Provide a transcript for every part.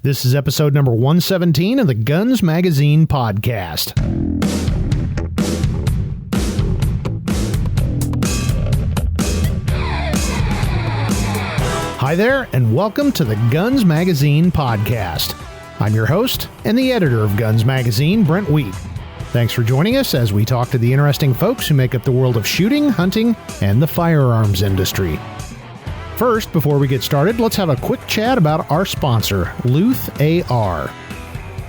This is episode number 117 of the Guns Magazine podcast. Hi there, and welcome to the Guns Magazine podcast. I'm your host and the editor of Guns Magazine, Brent Wheat. Thanks for joining us as we talk to the interesting folks who make up the world of shooting, hunting, and the firearms industry. First, before we get started, let's have a quick chat about our sponsor, Luth-AR.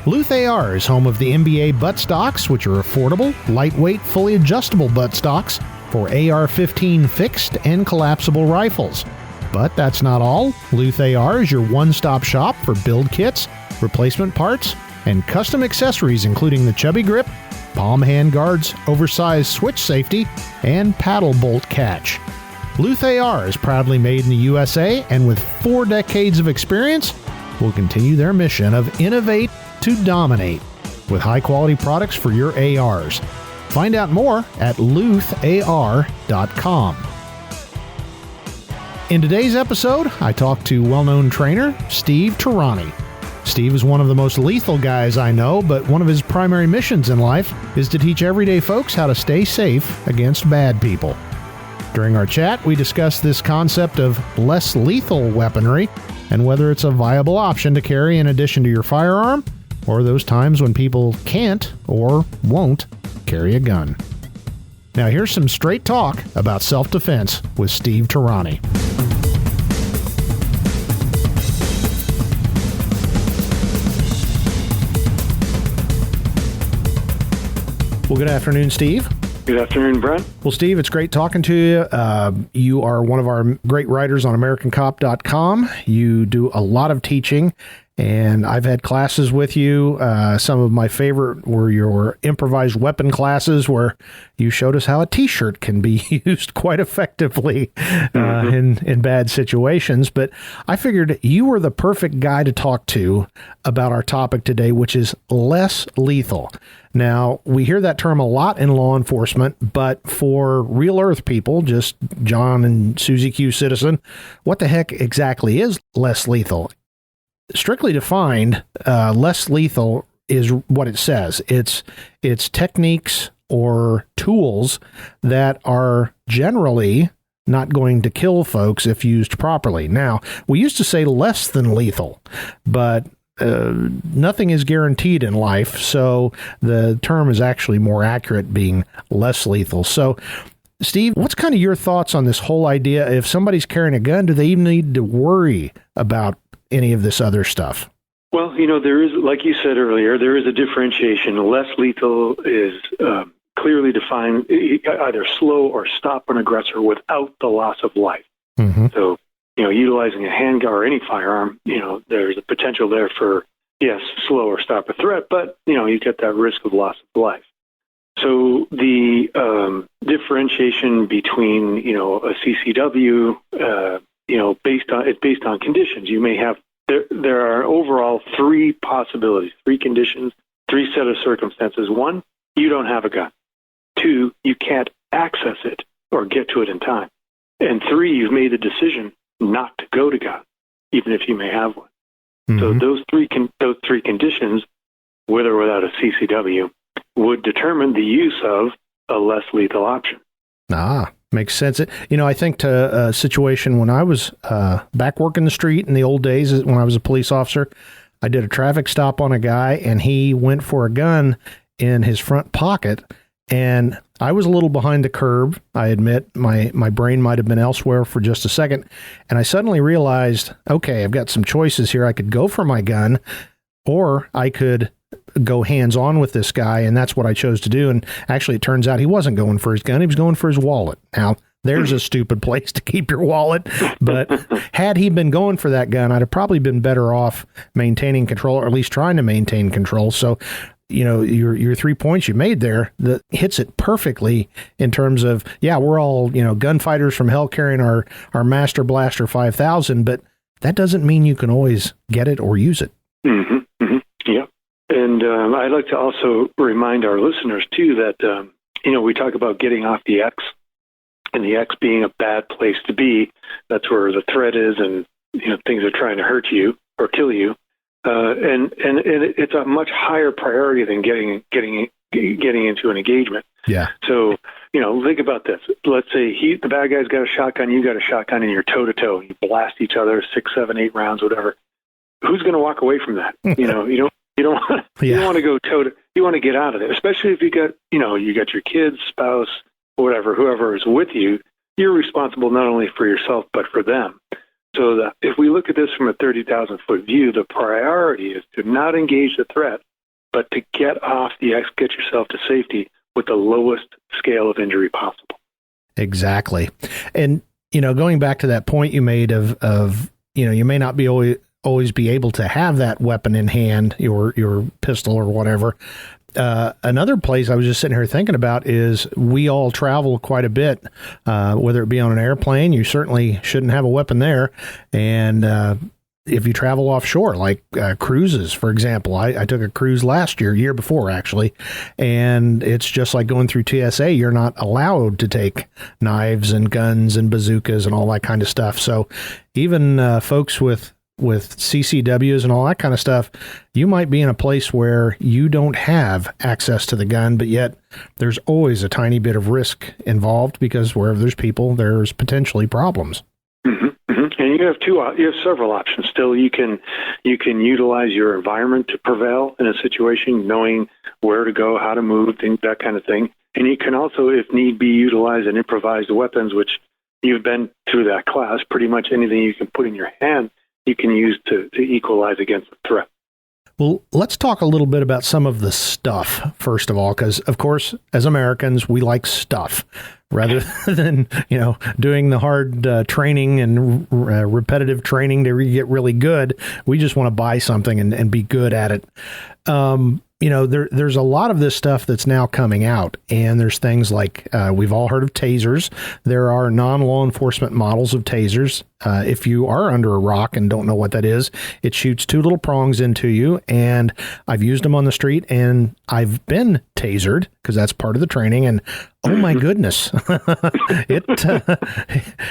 Luth-AR is home of the NBA buttstocks, which are affordable, lightweight, fully adjustable buttstocks for AR-15 fixed and collapsible rifles. But that's not all. Luth-AR is your one-stop shop for build kits, replacement parts, and custom accessories including the chubby grip, palm hand guards, oversized switch safety, and paddle bolt catch. Luth-AR is proudly made in the USA, and with 4 decades of experience, will continue their mission of innovate to dominate with high-quality products for your ARs. Find out more at luthar.com. In today's episode, I talked to well-known trainer Steve Tarani. Steve is one of the most lethal guys I know, but one of his primary missions in life is to teach everyday folks how to stay safe against bad people. During our chat, we discussed this concept of less lethal weaponry and whether it's a viable option to carry in addition to your firearm, or those times when people can't or won't carry a gun. Now here's some straight talk about self-defense with Steve Tarani. Well, good afternoon, Steve. Good afternoon, Brent. Well, Steve, it's great talking to you. You are one of our great writers on AmericanCop.com. You do a lot of teaching, and I've had classes with you. Some of my favorite were your improvised weapon classes, where you showed us how a T-shirt can be used quite effectively in bad situations. But I figured you were the perfect guy to talk to about our topic today, which is less lethal. Now, we hear that term a lot in law enforcement, but for real earth people, just John and Susie Q. Citizen, what the heck exactly is less lethal? Strictly defined, less lethal is what it says. It's techniques or tools that are generally not going to kill folks if used properly. Now, we used to say less than lethal, but nothing is guaranteed in life, so the term is actually more accurate, being less lethal. So, Steve, what's kind of your thoughts on this whole idea? If somebody's carrying a gun, do they even need to worry about any of this other stuff? Well, there is, like you said earlier, there is a differentiation. Less lethal is clearly defined, either slow or stop an aggressor without the loss of life. Mm-hmm. So, utilizing a handgun or any firearm, there's a potential there for, yes, slow or stop a threat, but, you get that risk of loss of life. So the differentiation between, a CCW, based on conditions. You may have, there are overall 3 possibilities, 3 conditions, 3 set of circumstances. 1, you don't have a gun. 2, you can't access it or get to it in time. And 3, you've made the decision not to go to gun, even if you may have one. Mm-hmm. So those three conditions, with or without a CCW, would determine the use of a less lethal option. Makes sense. I think to a situation when I was back working the street in the old days, when I was a police officer, I did a traffic stop on a guy, and he went for a gun in his front pocket. And I was a little behind the curve. I admit my brain might have been elsewhere for just a second. And I suddenly realized, okay, I've got some choices here. I could go for my gun, or I could go hands-on with this guy. And that's what I chose to do. And actually, it turns out he wasn't going for his gun. He was going for his wallet. Now, there's a stupid place to keep your wallet. But had he been going for that gun, I'd have probably been better off maintaining control, or at least trying to maintain control. So, your 3 points you made there, that hits it perfectly in terms of, yeah, we're all, gunfighters from hell carrying our Master Blaster 5000, but that doesn't mean you can always get it or use it. Mm-hmm. Mm-hmm. Yeah. And I'd like to also remind our listeners, too, that, we talk about getting off the X, and the X being a bad place to be. That's where the threat is, and things are trying to hurt you or kill you. and it's a much higher priority than getting into an engagement. Yeah. So, think about this. Let's say the bad guy's got a shotgun, you got a shotgun, and you're toe to toe. You blast each other 6, 7, 8 rounds, whatever. Who's going to walk away from that? You don't want to go toe to. You want to get out of it, especially if you got your kids, spouse, whatever, whoever is with you. You're responsible not only for yourself but for them. So if we look at this from a 30,000-foot view, the priority is to not engage the threat, but to get off the X, get yourself to safety with the lowest scale of injury possible. Exactly. And, going back to that point you made of you may not be always be able to have that weapon in hand, your pistol or whatever. Another place I was just sitting here thinking about is we all travel quite a bit, whether it be on an airplane. You certainly shouldn't have a weapon there. And if you travel offshore, like cruises, for example, I took a cruise year before actually, and it's just like going through TSA. You're not allowed to take knives and guns and bazookas and all that kind of stuff. So even folks with CCWs and all that kind of stuff, you might be in a place where you don't have access to the gun, but yet there's always a tiny bit of risk involved because wherever there's people, there's potentially problems. Mm-hmm, mm-hmm. And you have several options still. You can utilize your environment to prevail in a situation, knowing where to go, how to move, things, that kind of thing. And you can also, if need be, utilize an improvised weapons, which you've been through that class. Pretty much anything you can put in your hand, you can use to equalize against the threat. Well, let's talk a little bit about some of the stuff, first of all, because, of course, as Americans, we like stuff rather than, doing the hard training and repetitive training to get really good. We just want to buy something and be good at it. There's a lot of this stuff that's now coming out, and there's things like we've all heard of tasers. There are non-law enforcement models of tasers. If you are under a rock and don't know what that is, it shoots 2 little prongs into you, and I've used them on the street, and I've been tasered because that's part of the training, and oh my goodness, it,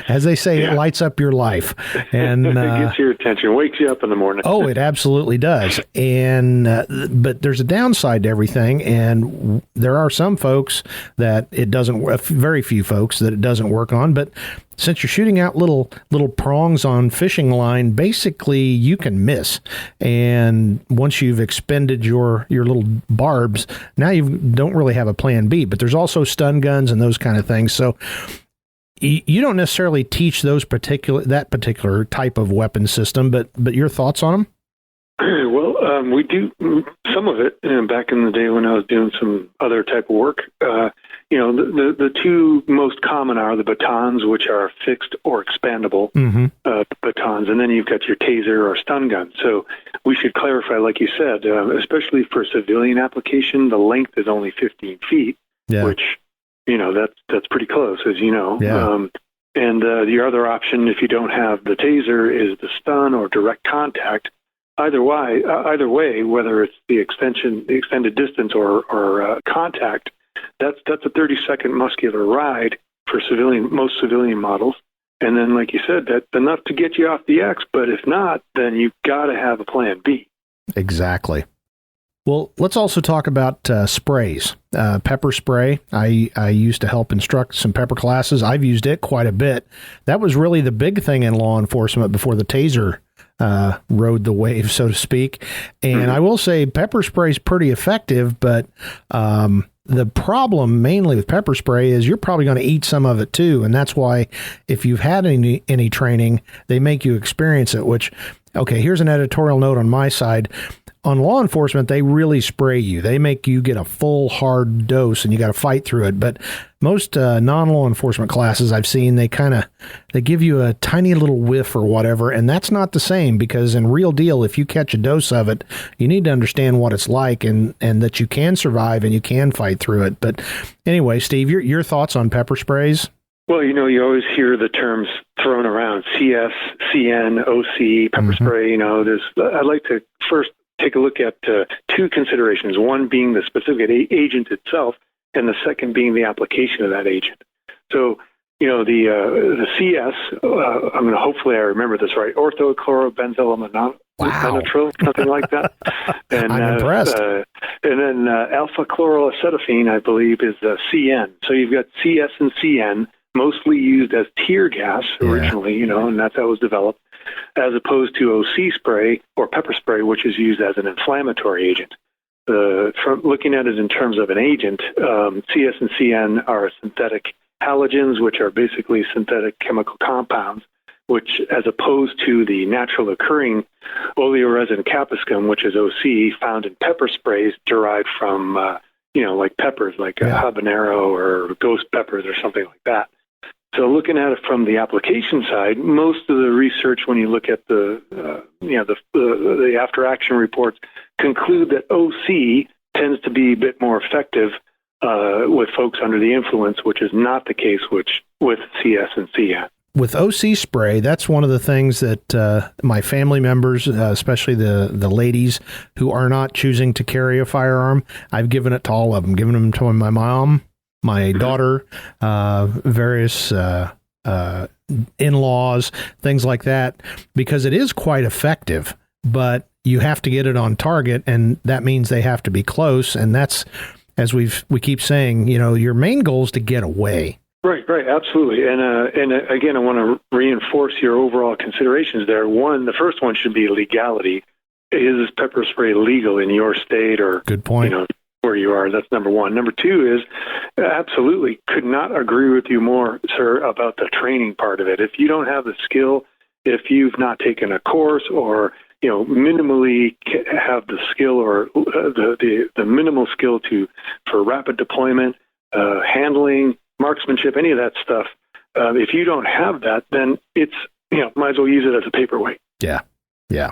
as they say, It lights up your life. And it gets your attention, wakes you up in the morning. Oh, it absolutely does. And but there's a downside to everything, and there are some folks that it doesn't, very few folks that it doesn't work on, but since you're shooting out little prongs on fishing line, basically you can miss. And once you've expended your little barbs, now you don't really have a plan B. But there's also stun guns and those kind of things. So you don't necessarily teach that particular type of weapon system, but your thoughts on them? Well, we do some of it. Back in the day when I was doing some other type of work, the 2 most common are the batons, which are fixed or expandable batons, and then you've got your taser or stun gun. So we should clarify, like you said, especially for civilian application, the length is only 15 feet, which that's pretty close, as you know. Yeah. And the other option, if you don't have the taser, is the stun or direct contact. Either way, whether it's the extended distance or contact, that's a 30-second muscular ride for most civilian models. And then, like you said, that's enough to get you off the X. But if not, then you've got to have a plan B. Exactly. Well, let's also talk about sprays. Pepper spray. I used to help instruct some pepper classes. I've used it quite a bit. That was really the big thing in law enforcement before the taser rode the wave, so to speak. And I will say pepper spray is pretty effective, but the problem mainly with pepper spray is you're probably going to eat some of it too. And that's why if you've had any training, they make you experience it, which, okay, here's an editorial note on my side. On law enforcement, they really spray you. They make you get a full hard dose and you got to fight through it. But most non-law enforcement classes I've seen, they give you a tiny little whiff or whatever. And that's not the same because in real deal, if you catch a dose of it, you need to understand what it's like and that you can survive and you can fight through it. But anyway, Steve, your thoughts on pepper sprays? Well, you always hear the terms thrown around, CS, CN, OC, pepper spray. I'd like to first take a look at 2 considerations, one being the specific agent itself, and the second being the application of that agent. So, the CS, hopefully I remember this right, orthochlorobenzylamine Wow. Benadryl, something like that. And, I'm impressed. And then alpha chloroacetylene, I believe, is CN. So you've got CS and CN, mostly used as tear gas originally, and that's how it was developed, as opposed to OC spray or pepper spray, which is used as an inflammatory agent. From looking at it in terms of an agent, CS and CN are synthetic halogens, which are basically synthetic chemical compounds, which, as opposed to the natural occurring oleoresin capsicum, which is OC, found in pepper sprays derived from, like peppers, like habanero or ghost peppers or something like that. So looking at it from the application side, most of the research, when you look at the after-action reports, conclude that OC tends to be a bit more effective with folks under the influence, which is not the case with CS and CN. With OC spray, that's one of the things that my family members, especially the ladies who are not choosing to carry a firearm, I've given it to all of them. Given them to my mom, my daughter, various in-laws, things like that, because it is quite effective, but you have to get it on target, and that means they have to be close, and that's, as we keep saying, your main goal is to get away. Right, absolutely. And again, I want to reinforce your overall considerations there. One, the first one should be legality. Is pepper spray legal in your state or good point? Where you are? That's number one. Number two is absolutely could not agree with you more, sir, about the training part of it. If you don't have the skill, if you've not taken a course or minimally have the skill or the minimal skill for rapid deployment, handling, marksmanship, any of that stuff, if you don't have that, then it's, might as well use it as a paperweight. Yeah.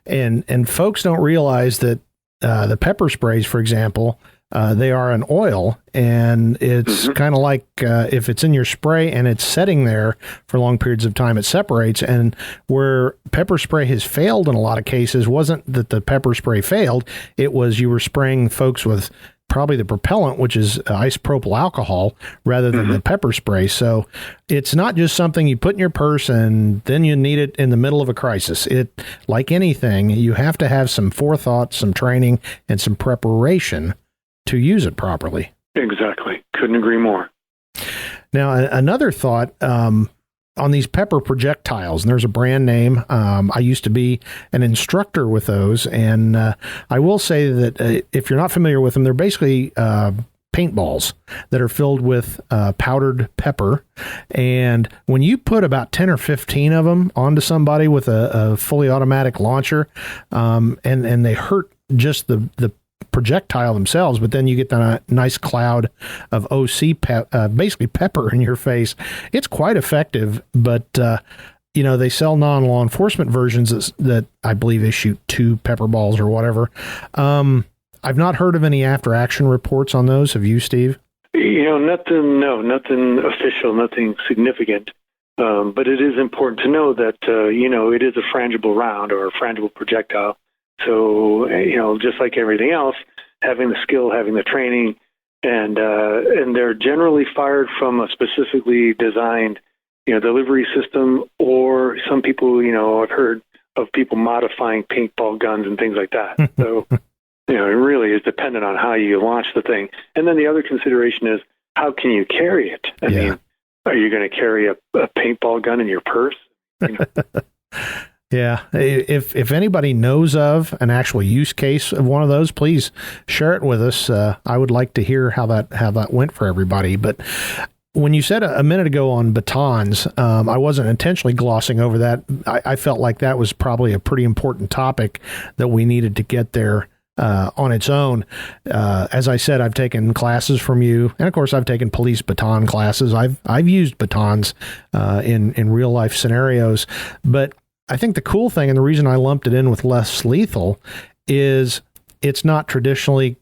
And folks don't realize that the pepper sprays, for example, they are an oil, and it's kind of like if it's in your spray and it's setting there for long periods of time, it separates. And where pepper spray has failed in a lot of cases wasn't that the pepper spray failed. It was you were spraying folks with probably the propellant, which is isopropyl alcohol, rather than the pepper spray. So it's not just something you put in your purse and then you need it in the middle of a crisis. It, like anything, you have to have some forethought, some training, and some preparation to use it properly. Exactly. Couldn't agree more. Now, another thought, on these pepper projectiles, and there's a brand name. I used to be an instructor with those, and I will say that if you're not familiar with them, they're basically paintballs that are filled with powdered pepper. And when you put about 10 or 15 of them onto somebody with a fully automatic launcher, and they hurt just the projectile themselves, but then you get that nice cloud of OC, basically pepper in your face. It's quite effective, but they sell non-law enforcement versions that I believe they shoot 2 pepper balls or whatever. I've not heard of any after-action reports on those. Have you, Steve? Nothing official, nothing significant. But it is important to know that, it is a frangible round or a frangible projectile. So, just like everything else, having the skill, having the training, and they're generally fired from a specifically designed, delivery system, or some people, I've heard of people modifying paintball guns and things like that. So, it really is dependent on how you launch the thing. And then the other consideration is, how can you carry it? I mean, are you going to carry a paintball gun in your purse? Yeah. If anybody knows of an actual use case of one of those, please share it with us. I would like to hear how that went for everybody. But when you said a minute ago on batons, I wasn't intentionally glossing over that. I felt like that was probably a pretty important topic that we needed to get there on its own. As I said, I've taken classes from you, and of course I've taken police baton classes. I've used batons in real life scenarios, but I think the cool thing, and the reason I lumped it in with less lethal, is it's not traditionally,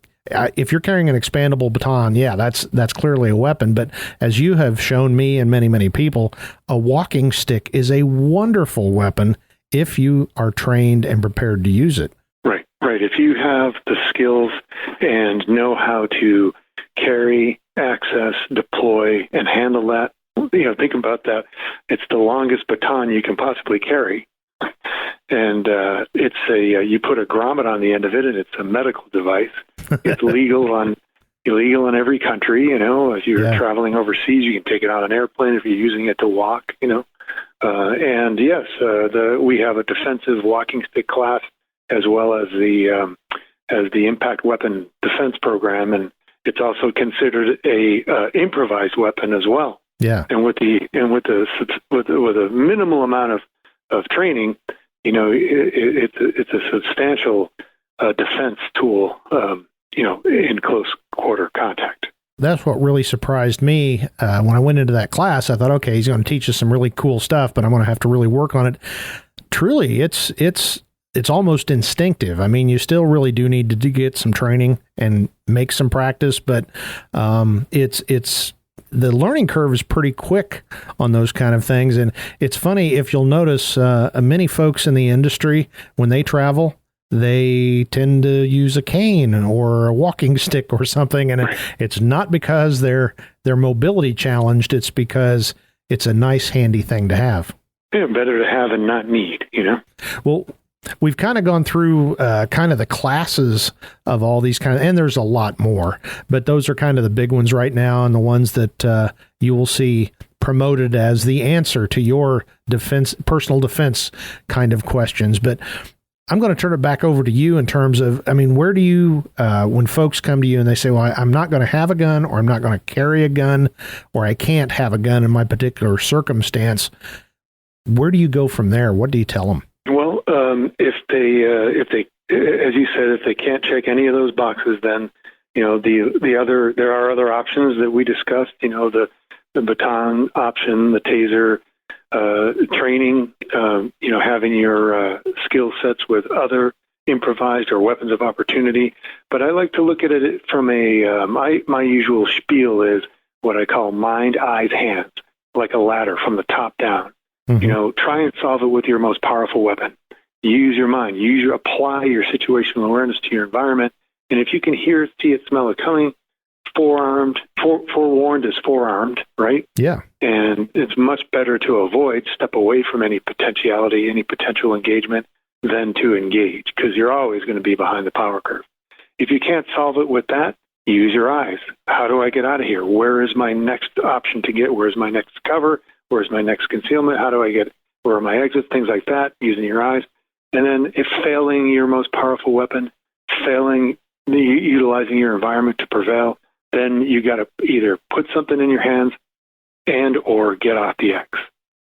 if you're carrying an expandable baton, that's clearly a weapon. But as you have shown me and many, many people, a walking stick is a wonderful weapon if you are trained and prepared to use it. Right. If you have the skills and know how to carry, access, deploy, and handle that, think about that. It's the longest baton you can possibly carry. and it's you put a grommet on the end of it, and it's a medical device. It's illegal in every country. If you're traveling overseas, you can take it on an airplane if you're using it to walk. And yes, we have a defensive walking stick class as well as the impact weapon defense program, and it's also considered a improvised weapon as well. Yeah, and with a minimal amount of training, it's a substantial defense tool. In close quarter contact. That's what really surprised me when I went into that class. I thought, okay, he's going to teach us some really cool stuff, but I'm going to have to really work on it. Truly, it's almost instinctive. I mean, you still really do need to get some training and make some practice, but it's the learning curve is pretty quick on those kind of things. And it's funny, if you'll notice, many folks in the industry, when they travel, they tend to use a cane or a walking stick or something. And it's not because they're mobility challenged. It's because it's a nice, handy thing to have. Yeah, better to have and not need, Well, we've kind of gone through kind of the classes of all these and there's a lot more, but those are kind of the big ones right now, and the ones that you will see promoted as the answer to your personal defense kind of questions. But I'm going to turn it back over to you in terms of, where do you, when folks come to you and they say, well, I'm not going to have a gun, or I'm not going to carry a gun, or I can't have a gun in my particular circumstance, where do you go from there? What do you tell them? Well, if they, as you said, if they can't check any of those boxes, then, there are other options that we discussed, the baton option, the taser, training, having your skill sets with other improvised or weapons of opportunity. But I like to look at it from my usual spiel is what I call mind, eyes, hands, like a ladder from the top down. Mm-hmm. Try and solve it with your most powerful weapon. Use your mind. Apply your situational awareness to your environment. And if you can hear it, see it, smell it coming, forewarned is forearmed, right? Yeah. And it's much better to step away from any potentiality, any potential engagement, than to engage, because you're always going to be behind the power curve. If you can't solve it with that, use your eyes. How do I get out of here? Where is my next option to get? Where's my next cover? Where's my next concealment? Where are my exits? Things like that, using your eyes. And then if failing your most powerful weapon, utilizing your environment to prevail, then you got to either put something in your hands or get off the X.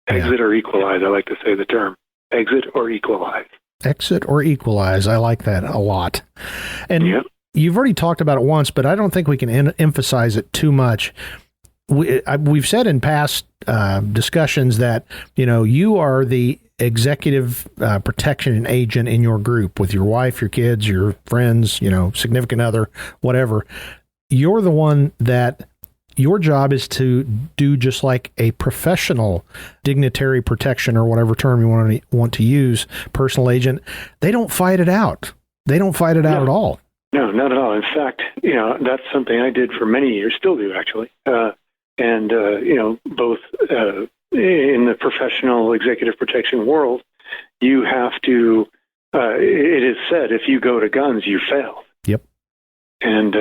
Exit or equalize. I like to say the term. Exit or equalize. Exit or equalize. I like that a lot. And you've already talked about it once, but I don't think we can emphasize it too much. We've said in past discussions that, you are the executive protection agent in your group with your wife, your kids, your friends, significant other, whatever. You're the one that your job is to do just like a professional dignitary protection, or whatever term you want to use, personal agent. They don't fight it out. They don't fight it out at all. No, not at all. In fact, that's something I did for many years, still do actually. Both in the professional executive protection world, you have to, it is said, if you go to guns, you fail. Yep. And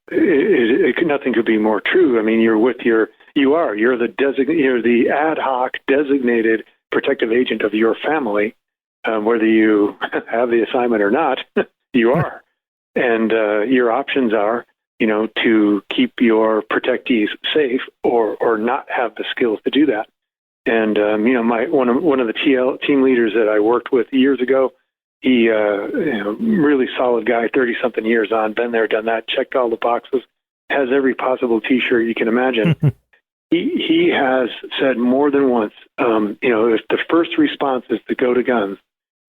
nothing could be more true. I mean, you're the ad hoc designated protective agent of your family, whether you have the assignment or not, you are. And your options are, to keep your protectees safe or not have the skills to do that. And, one of the team leaders that I worked with years ago, he, really solid guy, 30-something years on, been there, done that, checked all the boxes, has every possible T-shirt you can imagine. He has said more than once, if the first response is to go to guns,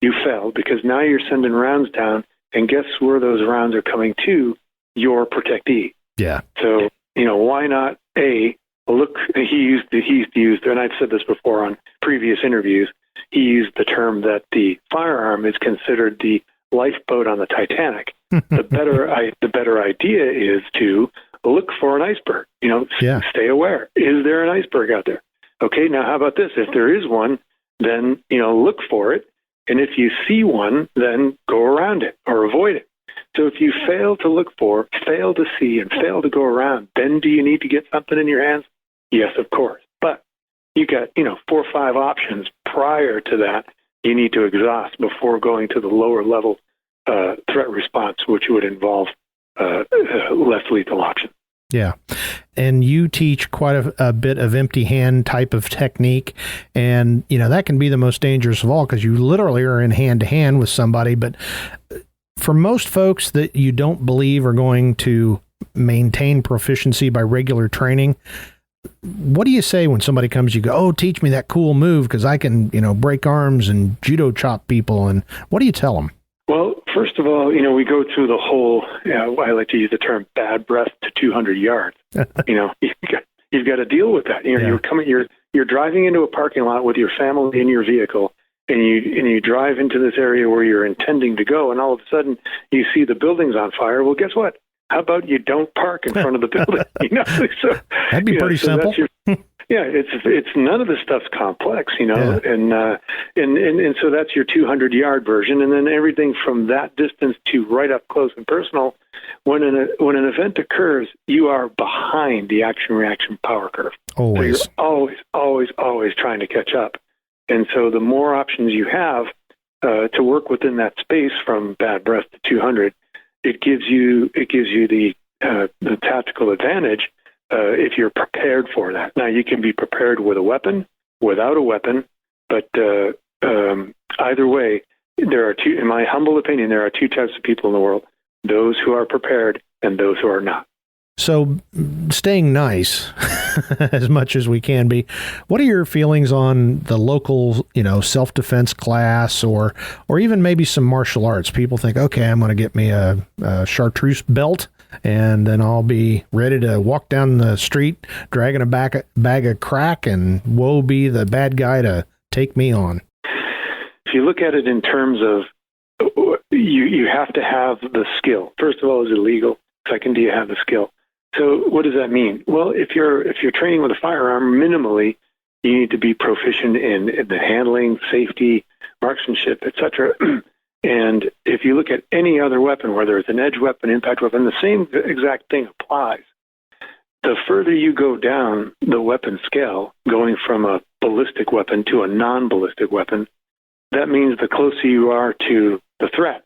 you failed, because now you're sending rounds down, and guess where those rounds are coming to? Your protectee. Yeah. So, why not, look, he used to use, and I've said this before on previous interviews, he used the term that the firearm is considered the lifeboat on the Titanic. The better idea is to look for an iceberg. Stay aware. Is there an iceberg out there? Okay, now how about this? If there is one, then look for it. And if you see one, then go around it or avoid it. So if you fail to look for, fail to see, and fail to go around, then do you need to get something in your hands? Yes, of course. But you got, 4 or 5 options prior to that you need to exhaust before going to the lower level threat response, which would involve less lethal options. Yeah. And you teach quite a bit of empty hand type of technique. And, that can be the most dangerous of all because you literally are in hand to hand with somebody. But for most folks that you don't believe are going to maintain proficiency by regular training, what do you say when somebody comes, you go, oh, teach me that cool move because I can, break arms and judo chop people. And what do you tell them? Well, first of all, we go through the whole, I like to use the term bad breath to 200 yards. You've got to deal with that. You're driving into a parking lot with your family in your vehicle, and you drive into this area where you're intending to go, and all of a sudden you see the building's on fire. Well, guess what? How about you don't park in front of the building? So that'd be pretty simple. It's none of this stuff's complex, and so that's your 200-yard version, and then everything from that distance to right up close and personal. When an event occurs, you are behind the action-reaction power curve. Always. So you're always trying to catch up, and so the more options you have to work within that space from bad breath to 200, it gives you the tactical advantage. If you're prepared for that. Now, you can be prepared with a weapon, without a weapon, but either way, there are two, in my humble opinion, there are 2 types of people in the world, those who are prepared and those who are not. So staying nice as much as we can be, what are your feelings on the local, self-defense class or even maybe some martial arts? People think, okay, I'm going to get me a chartreuse belt, and then I'll be ready to walk down the street dragging a bag of crack, and woe be the bad guy to take me on. If you look at it in terms of you have to have the skill. First of all, is it legal? Second, do you have the skill? So what does that mean? Well, if you're training with a firearm, minimally, you need to be proficient in the handling, safety, marksmanship, etc. And if you look at any other weapon, whether it's an edge weapon, impact weapon, the same exact thing applies. The further you go down the weapon scale, going from a ballistic weapon to a non-ballistic weapon, that means the closer you are to the threat.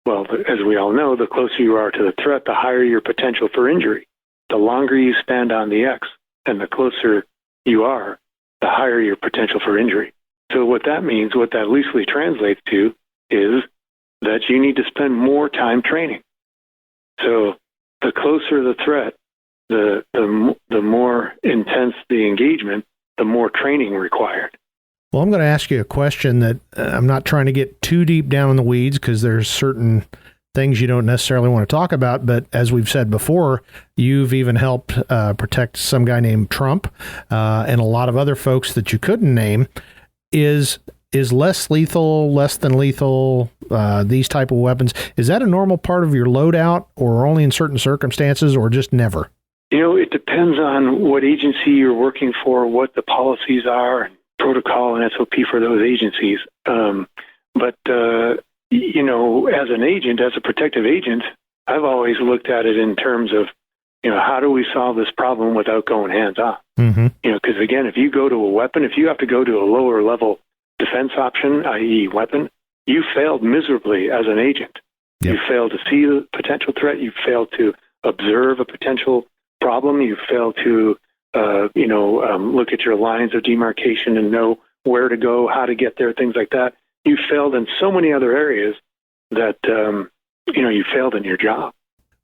Well, as we all know, the closer you are to the threat, the higher your potential for injury. The longer you stand on the X and the closer you are, the higher your potential for injury. So what that means, what that loosely translates to, is that you need to spend more time training. So the closer the threat, the more intense the engagement, the more training required. Well, I'm going to ask you a question that I'm not trying to get too deep down in the weeds because there's certain things you don't necessarily want to talk about. But as we've said before, you've even helped protect some guy named Trump and a lot of other folks that you couldn't name. Is less lethal, less than lethal, these type of weapons, is that a normal part of your loadout or only in certain circumstances or just never? It depends on what agency you're working for, what the policies are, and protocol and SOP for those agencies. But as an agent, as a protective agent, I've always looked at it in terms of, how do we solve this problem without going hands-on? Mm-hmm. Because again, if you go to a weapon, if you have to go to a lower level defense option, i.e. weapon, you failed miserably as an agent. Yep. You failed to see the potential threat. You failed to observe a potential problem. You failed to, look at your lines of demarcation and know where to go, how to get there, things like that. You failed in so many other areas that, you failed in your job.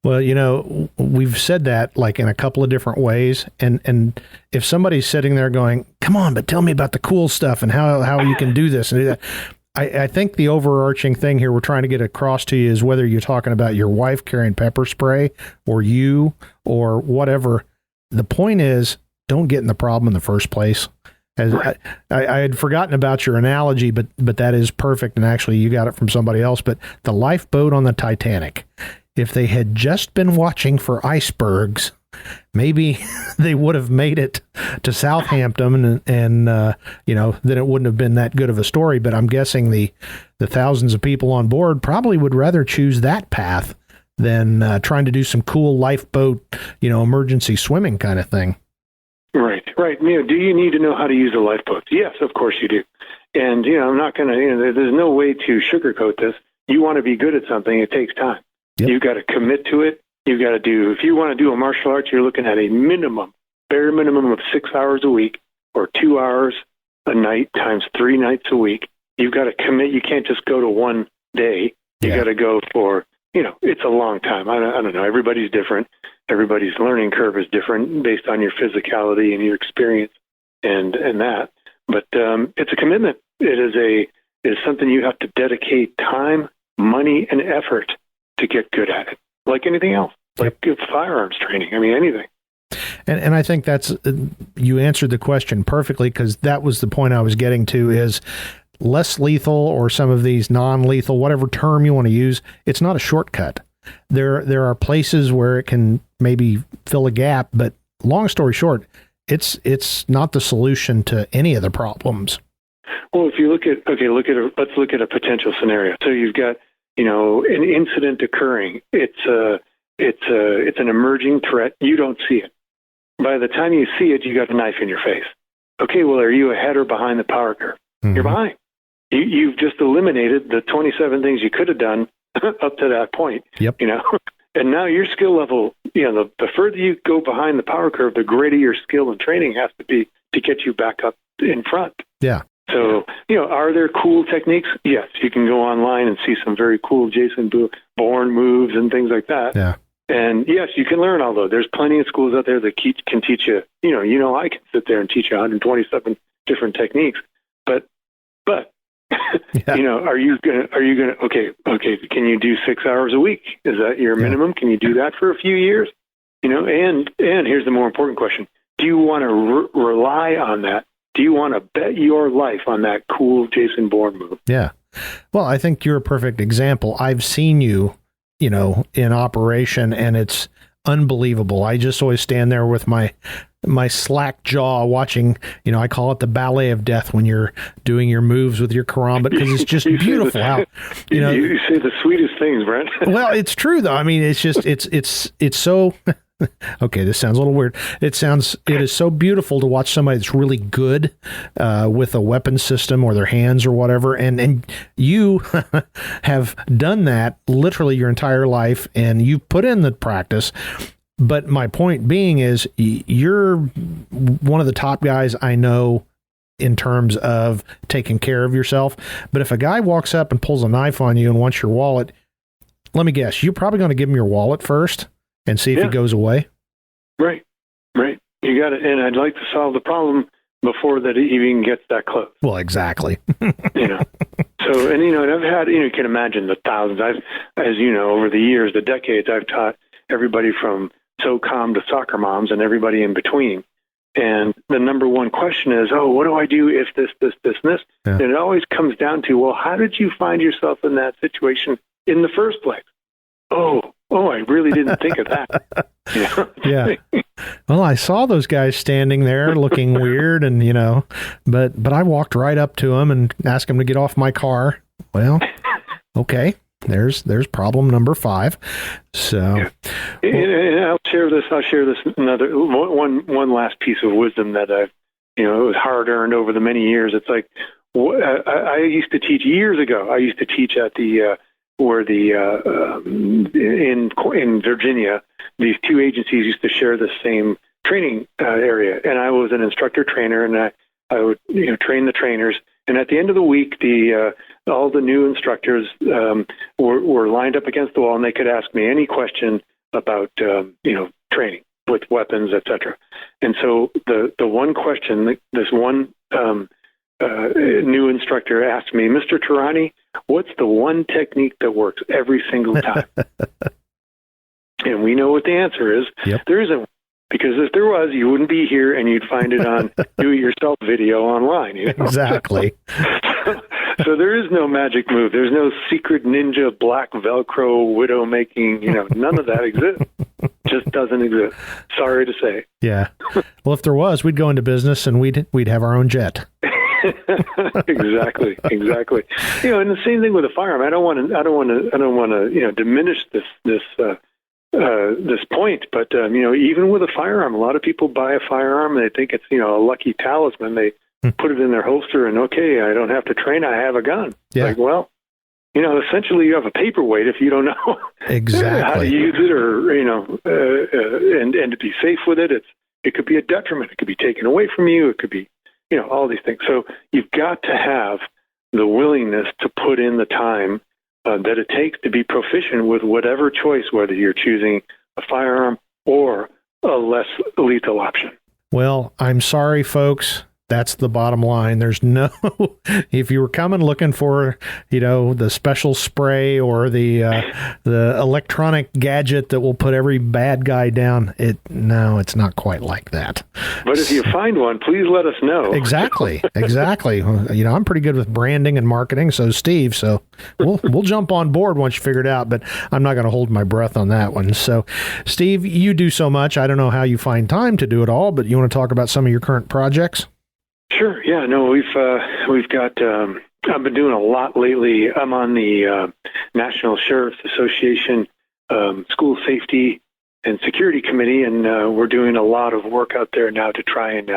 Well, we've said that like in a couple of different ways. And if somebody's sitting there going, come on, but tell me about the cool stuff and how you can do this and do that. I think the overarching thing here we're trying to get across to you is whether you're talking about your wife carrying pepper spray or you or whatever. The point is, don't get in the problem in the first place. As right. I had forgotten about your analogy, but that is perfect. And actually you got it from somebody else, but the lifeboat on the Titanic, if they had just been watching for icebergs, maybe they would have made it to Southampton and then it wouldn't have been that good of a story. But I'm guessing the thousands of people on board probably would rather choose that path than trying to do some cool lifeboat, emergency swimming kind of thing. Right. Do you need to know how to use a lifeboat? Yes, of course you do. And, I'm not going to, there's no way to sugarcoat this. You want to be good at something, it takes time. Yep. You've got to commit to it. You've got to do, if you want to do a martial arts, you're looking at a bare minimum of 6 hours a week or 2 hours a night times 3 nights a week. You've got to commit. You can't just go to one day. You got to go for, it's a long time. I don't know. Everybody's different. Everybody's learning curve is different based on your physicality and your experience and that. But it's a commitment. It is something you have to dedicate time, money, and effort to get good at it. Like anything else, like firearms training. I mean, anything. And I think you answered the question perfectly, because that was the point I was getting to, is less lethal or some of these non-lethal, whatever term you want to use. It's not a shortcut. There are places where it can maybe fill a gap, but long story short, it's not the solution to any of the problems. Well, if you let's look at a potential scenario. So you've got, an incident occurring. It's an emerging threat. You don't see it. By the time you see it, you got a knife in your face. Okay, well, are you ahead or behind the power curve? Mm-hmm. You're behind. You've just eliminated the 27 things you could have done up to that point. Yep. And now your skill level, the further you go behind the power curve, the greater your skill and training has to be to get you back up in front. Yeah. So, are there cool techniques? Yes, you can go online and see some very cool Jason Bourne moves and things like that. Yeah. And yes, you can learn all those. There's plenty of schools out there that can teach you. I can sit there and teach you 127 different techniques. But yeah. Are you gonna? Okay. Can you do 6 hours a week? Is that your minimum? Can you do that for a few years? And here's the more important question: do you want to rely on that? Do you want to bet your life on that cool Jason Bourne move? Yeah. Well, I think you're a perfect example. I've seen you, in operation, and it's unbelievable. I just always stand there with my slack jaw watching, I call it the ballet of death when you're doing your moves with your karambit, because it's just beautiful how, you say the sweetest things, Brent. Well, it's true though. I mean, it's just, it's so, okay, this sounds a little weird. It is so beautiful to watch somebody that's really good with a weapon system or their hands or whatever. And you have done that literally your entire life, and you've put in the practice. But my point being is you're one of the top guys I know in terms of taking care of yourself. But if a guy walks up and pulls a knife on you and wants your wallet, let me guess, you're probably going to give him your wallet first and see if he goes away. Right. You got it. And I'd like to solve the problem before that it even gets that close. Well, exactly. So, and I've had, you can imagine the thousands. As over the years, the decades, I've taught everybody from SOCOM to soccer moms and everybody in between. And the number one question is, what do I do if this, this, this, and this? Yeah. And it always comes down to, well, how did you find yourself in that situation in the first place? I really didn't think of that. Yeah. Well, I saw those guys standing there looking weird and, but I walked right up to them and asked them to get off my car. Well, okay. There's problem number 5. So, and I'll share this another one last piece of wisdom that I've, it was hard earned over the many years. It's like, I used to teach years ago. I used to teach at the in Virginia, these two agencies used to share the same training area, and I was an instructor trainer, and I would train the trainers. And at the end of the week, all the new instructors were lined up against the wall, and they could ask me any question about training with weapons, etc. And so the one question, this one new instructor asked me, Mr. Tarani, what's the one technique that works every single time? And we know what the answer is. Yep. There isn't. Because if there was, you wouldn't be here, and you'd find it on do-it-yourself video online. Exactly. So there is no magic move. There's no secret ninja black Velcro widow making. None of that exists. just doesn't exist. Sorry to say. Yeah. Well, if there was, we'd go into business and we'd have our own jet. Exactly. And the same thing with a firearm. I don't want to diminish this point, but even with a firearm, a lot of people buy a firearm and they think it's a lucky talisman. They put it in their holster and okay, I don't have to train. I have a gun. Yeah. Like, well, essentially you have a paperweight if you don't know exactly how to use it, or and to be safe with it. It could be a detriment. It could be taken away from you. It could be all these things. So you've got to have the willingness to put in the time that it takes to be proficient with whatever choice, whether you're choosing a firearm or a less lethal option. Well, I'm sorry, folks. That's the bottom line. There's no, if you were coming looking for, the special spray or the electronic gadget that will put every bad guy down, it's not quite like that. But if you find one, please let us know. Exactly. I'm pretty good with branding and marketing, so Steve, so we'll jump on board once you figure it out, but I'm not going to hold my breath on that one. So, Steve, you do so much. I don't know how you find time to do it all, but you want to talk about some of your current projects? Sure. Yeah. No, we've got. I've been doing a lot lately. I'm on the National Sheriff's Association School Safety and Security Committee, and we're doing a lot of work out there now to try and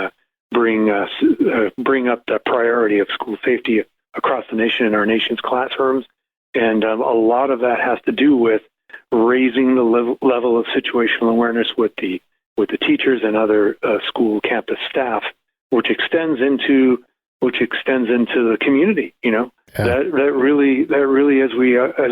bring up the priority of school safety across the nation in our nation's classrooms. And a lot of that has to do with raising the level of situational awareness with the teachers and other school campus staff, which extends into the community. That really, as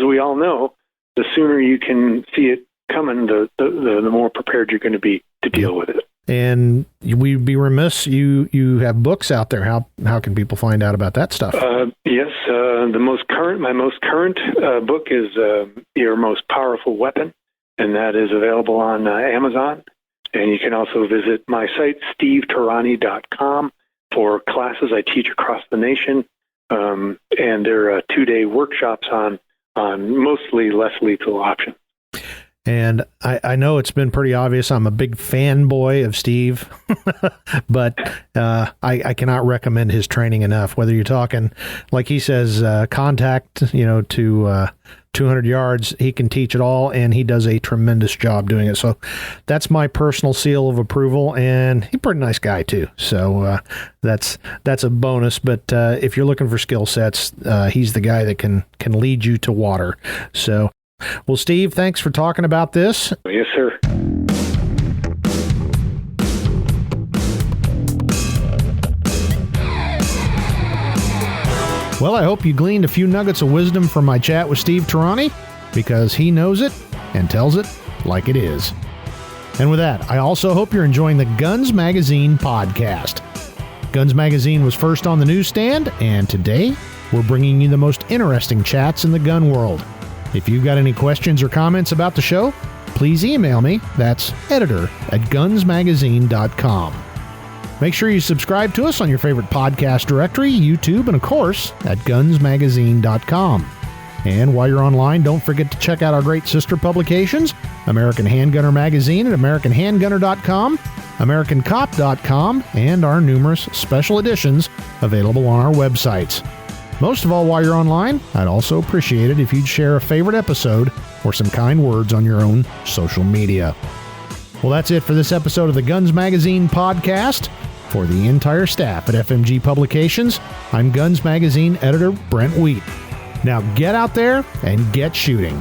we all know, the sooner you can see it coming, the more prepared you're going to be to deal with it. And we'd be remiss. You have books out there. How can people find out about that stuff? Yes, my most current book is Your Most Powerful Weapon, and that is available on Amazon. And you can also visit my site, stevetarani.com, for classes I teach across the nation. And there are 2-day workshops on mostly less lethal options. And I know it's been pretty obvious I'm a big fanboy of Steve, but I cannot recommend his training enough. Whether you're talking, like he says, contact, to 200 yards, he can teach it all, and he does a tremendous job doing it. So that's my personal seal of approval, and he's a pretty nice guy too. So that's a bonus. But if you're looking for skill sets, he's the guy that can lead you to water. So. Well, Steve, thanks for talking about this. Yes, sir. Well, I hope you gleaned a few nuggets of wisdom from my chat with Steve Tarani, because he knows it and tells it like it is. And with that, I also hope you're enjoying the Guns Magazine podcast. Guns Magazine was first on the newsstand, and today we're bringing you the most interesting chats in the gun world. If you've got any questions or comments about the show, please email me. That's editor@gunsmagazine.com. Make sure you subscribe to us on your favorite podcast directory, YouTube, and of course, at gunsmagazine.com. And while you're online, don't forget to check out our great sister publications, American Handgunner Magazine at AmericanHandgunner.com, AmericanCop.com, and our numerous special editions available on our websites. Most of all, while you're online, I'd also appreciate it if you'd share a favorite episode or some kind words on your own social media. Well, that's it for this episode of the Guns Magazine podcast. For the entire staff at FMG Publications, I'm Guns Magazine editor Brent Wheat. Now get out there and get shooting.